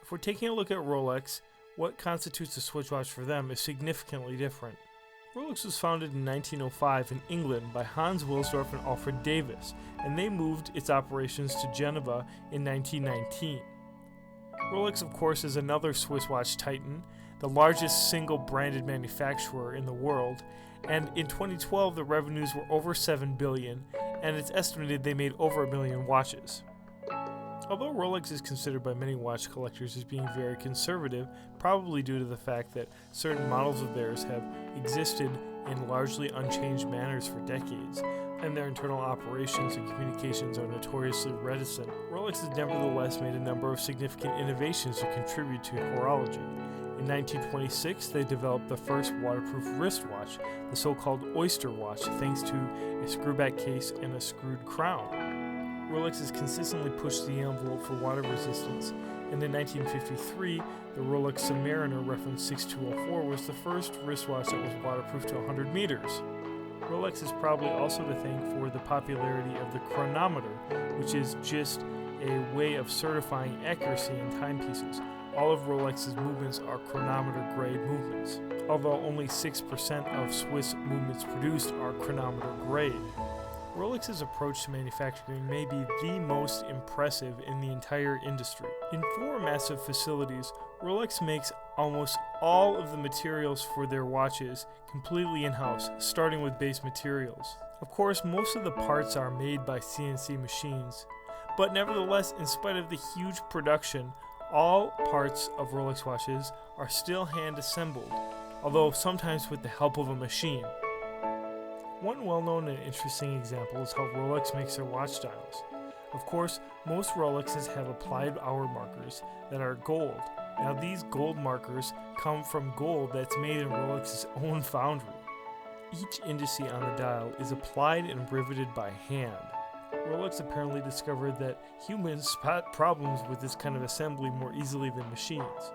If we're taking a look at Rolex, what constitutes a Swiss watch for them is significantly different. Rolex was founded in 1905 in England by Hans Wilsdorf and Alfred Davis, and they moved its operations to Geneva in 1919. Rolex, of course, is another Swiss watch titan, the largest single branded manufacturer in the world, and in 2012 the revenues were over $7 billion, and it's estimated they made over 1 million watches. Although Rolex is considered by many watch collectors as being very conservative, probably due to the fact that certain models of theirs have existed in largely unchanged manners for decades, and their internal operations and communications are notoriously reticent, Rolex has nevertheless made a number of significant innovations to contribute to horology. In 1926, they developed the first waterproof wristwatch, the so-called Oyster watch, thanks to a screwback case and a screwed crown. Rolex has consistently pushed the envelope for water resistance, and in 1953, the Rolex Submariner reference 6204 was the first wristwatch that was waterproof to 100 meters. Rolex is probably also to thank for the popularity of the chronometer, which is just a way of certifying accuracy in timepieces. All of Rolex's movements are chronometer-grade movements, although only 6% of Swiss movements produced are chronometer-grade. Rolex's approach to manufacturing may be the most impressive in the entire industry. In 4 massive facilities, Rolex makes almost all of the materials for their watches completely in-house, starting with base materials. Of course, most of the parts are made by CNC machines, but nevertheless, in spite of the huge production, all parts of Rolex watches are still hand-assembled, although sometimes with the help of a machine. One well-known and interesting example is how Rolex makes their watch dials. Of course, most Rolexes have applied hour markers that are gold. Now these gold markers come from gold that's made in Rolex's own foundry. Each indice on the dial is applied and riveted by hand. Rolex apparently discovered that humans spot problems with this kind of assembly more easily than machines.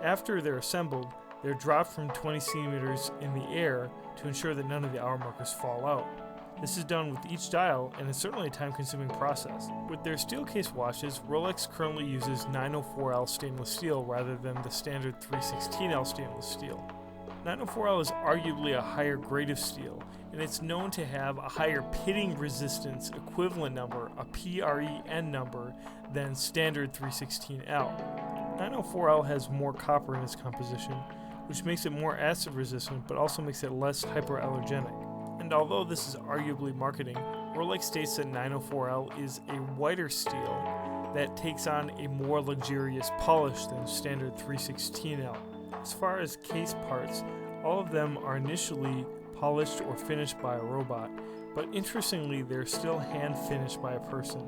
After they're assembled, they're dropped from 20 centimeters in the air to ensure that none of the hour markers fall out. This is done with each dial, and it's certainly a time-consuming process. With their steel case watches, Rolex currently uses 904L stainless steel rather than the standard 316L stainless steel. 904L is arguably a higher grade of steel, and it's known to have a higher pitting resistance equivalent number, a PREN number, than standard 316L. 904L has more copper in its composition, which makes it more acid resistant but also makes it less hyperallergenic. And although this is arguably marketing, Rolex states that 904L is a whiter steel that takes on a more luxurious polish than standard 316L. As far as case parts, all of them are initially polished or finished by a robot, but interestingly they're still hand finished by a person.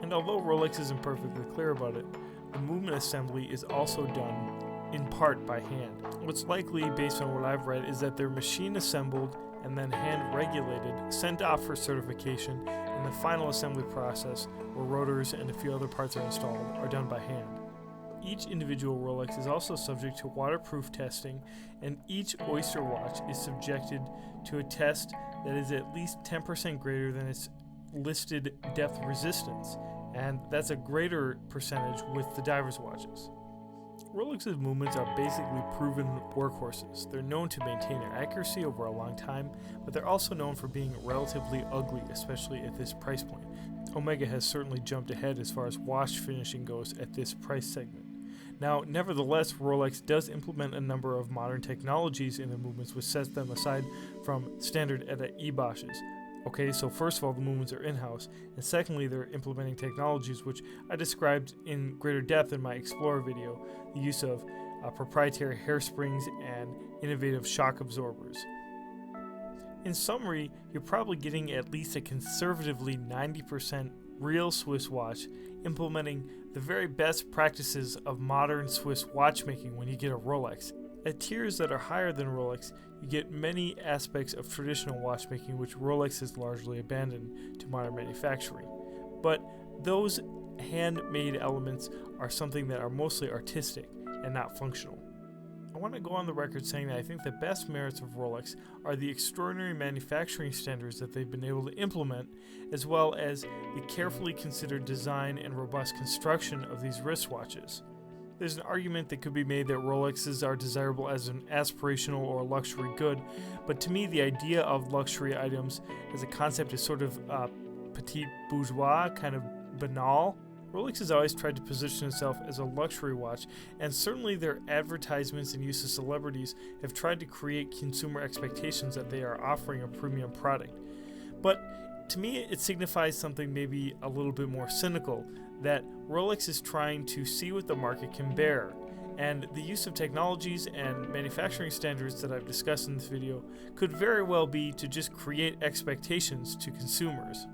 And although Rolex isn't perfectly clear about it, the movement assembly is also done in part by hand. What's likely, based on what I've read, is that they're machine assembled and then hand regulated, sent off for certification, and the final assembly process, where rotors and a few other parts are installed, are done by hand. Each individual Rolex is also subject to waterproof testing, and each Oyster watch is subjected to a test that is at least 10% greater than its listed depth resistance, and that's a greater percentage with the divers' watches. Rolex's movements are basically proven workhorses. They're known to maintain their accuracy over a long time, but they're also known for being relatively ugly, especially at this price point. Omega has certainly jumped ahead as far as watch finishing goes at this price segment. Now, nevertheless, Rolex does implement a number of modern technologies in the movements which sets them aside from standard ETA e-Bosch's. Okay, so first of all, the movements are in-house, and secondly, they're implementing technologies which I described in greater depth in my Explorer video, the use of proprietary hairsprings and innovative shock absorbers. In summary, you're probably getting at least a conservatively 90% real Swiss watch, implementing the very best practices of modern Swiss watchmaking when you get a Rolex. At tiers that are higher than Rolex, you get many aspects of traditional watchmaking which Rolex has largely abandoned to modern manufacturing. But those handmade elements are something that are mostly artistic and not functional. I want to go on the record saying that I think the best merits of Rolex are the extraordinary manufacturing standards that they've been able to implement, as well as the carefully considered design and robust construction of these wristwatches. There's an argument that could be made that Rolexes are desirable as an aspirational or luxury good, but to me the idea of luxury items as a concept is sort of petit bourgeois, kind of banal. Rolex has always tried to position itself as a luxury watch, and certainly their advertisements and use of celebrities have tried to create consumer expectations that they are offering a premium product. But to me, it signifies something maybe a little bit more cynical, that Rolex is trying to see what the market can bear. And the use of technologies and manufacturing standards that I've discussed in this video could very well be to just create expectations to consumers.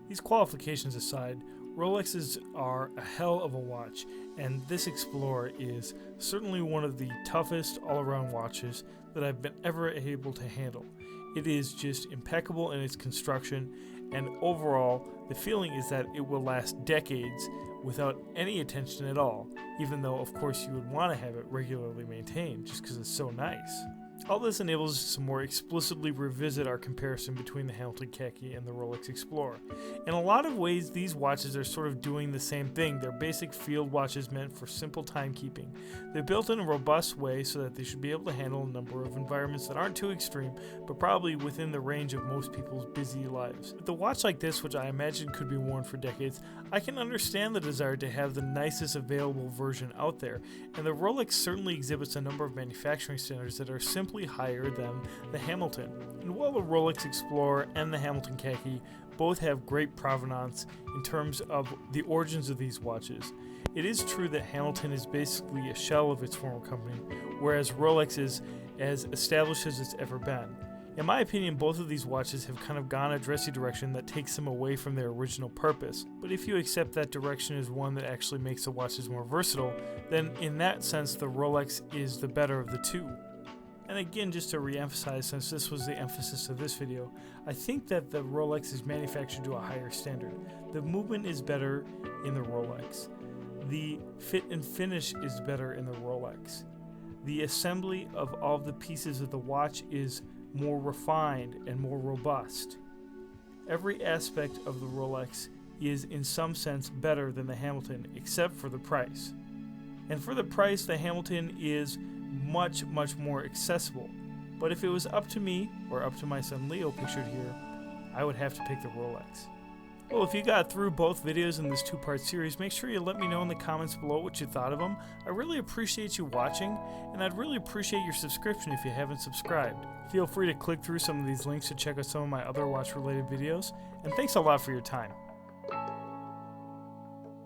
These qualifications aside, Rolexes are a hell of a watch, and this Explorer is certainly one of the toughest all-around watches that I've been ever able to handle. It is just impeccable in its construction, and overall, the feeling is that it will last decades without any attention at all, even though of course you would want to have it regularly maintained just because it's so nice. All this enables us to more explicitly revisit our comparison between the Hamilton Khaki and the Rolex Explorer. In a lot of ways, these watches are sort of doing the same thing. They're basic field watches meant for simple timekeeping. They're built in a robust way so that they should be able to handle a number of environments that aren't too extreme, but probably within the range of most people's busy lives. With a watch like this, which I imagine could be worn for decades, I can understand the desire to have the nicest available version out there, and the Rolex certainly exhibits a number of manufacturing standards that are simply higher than the Hamilton. And while the Rolex Explorer and the Hamilton Khaki both have great provenance in terms of the origins of these watches, it is true that Hamilton is basically a shell of its former company, whereas Rolex is as established as it's ever been. In my opinion, both of these watches have kind of gone a dressy direction that takes them away from their original purpose. But if you accept that direction as one that actually makes the watches more versatile, then in that sense the Rolex is the better of the two. And again, just to re-emphasize, since this was the emphasis of this video, I think that the Rolex is manufactured to a higher standard. The movement is better in the Rolex. The fit and finish is better in the Rolex. The assembly of all the pieces of the watch is more refined and more robust. Every aspect of the Rolex is in some sense better than the Hamilton, except for the price. And for the price, the Hamilton is much more accessible. But if it was up to me, or up to my son Leo pictured here, I would have to pick the Rolex. Well, if you got through both videos in this two-part series, make sure you let me know in the comments below what you thought of them. I really appreciate you watching, and I'd really appreciate your subscription if you haven't subscribed. Feel free to click through some of these links to check out some of my other watch-related videos, and thanks a lot for your time.